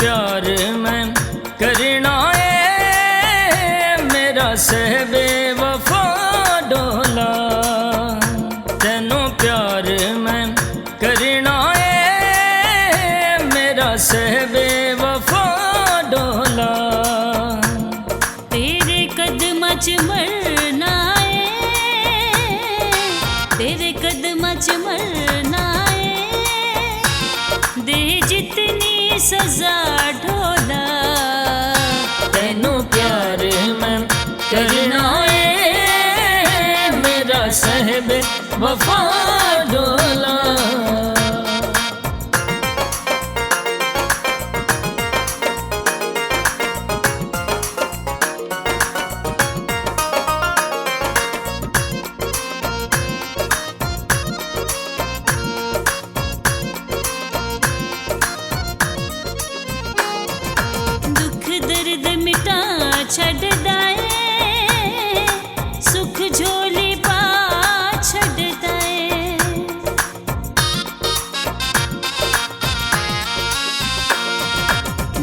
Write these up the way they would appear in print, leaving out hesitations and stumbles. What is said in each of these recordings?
प्यार मैं करना है मेरा सहबे वफा डोला। तेनू प्यार मैं करना है मेरा सहबे वफा डोला। तेरे कदम च मरना है, तेरे कदम च मरना है, दे जितनी सजा ढोला। तेनू प्यार मैं करना है मेरा सहबे वफा डोला। दुख दर्द मिटा छड़दा है, सुख झोली पा छड़दा है।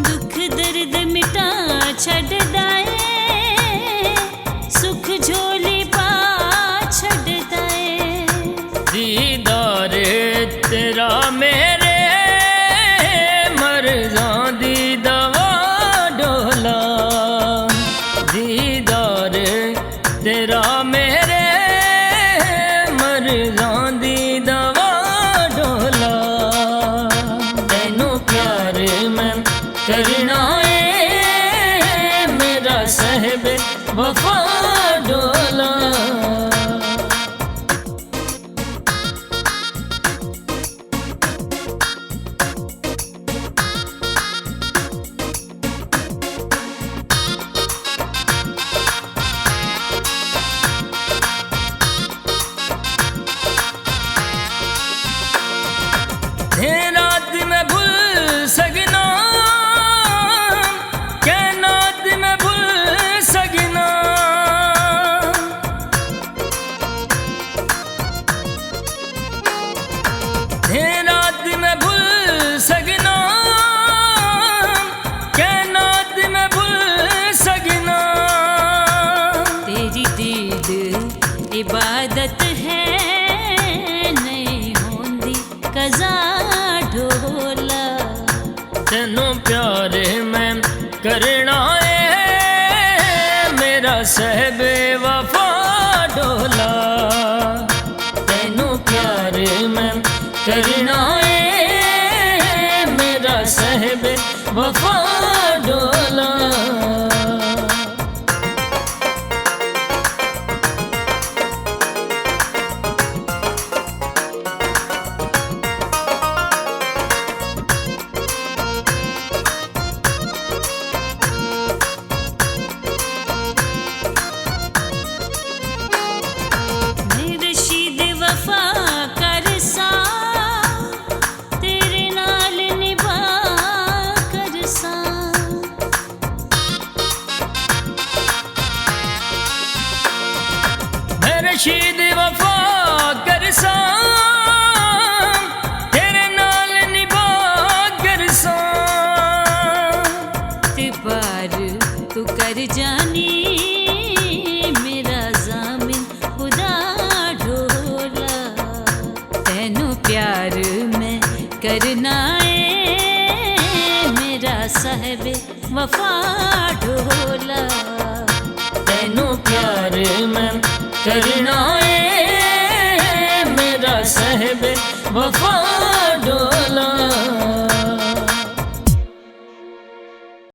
दुख दर्द मिटा छड़दा है, सुख झोली पा छड़दा है। दीदार तेरा मेरे मर्ज़ां दी दवा डोला। दीदार तेरा मेरे मर्ज़ां दी दवा डोला। तेनू प्यार मैं करना है मेरा सहबे वफा डोला। रात में भूल सकना कैनात में भूल सकना। रात में भूल सकना कैनात में भूल सकना। तेरी दीद इबादत है, नहीं होंदी कज़ा ढोला। तेनू प्यार मैं करना है मेरा सहबे वफा डोला। तेनू प्यार मैं करना है मेरा सहबे वफा डोला। रशीद वफा कर सा, तेरे नाल निभा कर सा। मैं रशीद वफा कर सा तेरे नाल निभा कर सा। ते पार तू कर जानी मेरा ज़ामिन खुदा ढोला। तेनू प्यार मैं करना है मेरा सहबे वफा ढोला। तेनू प्यार मैं करना है मेरा सहबे वफा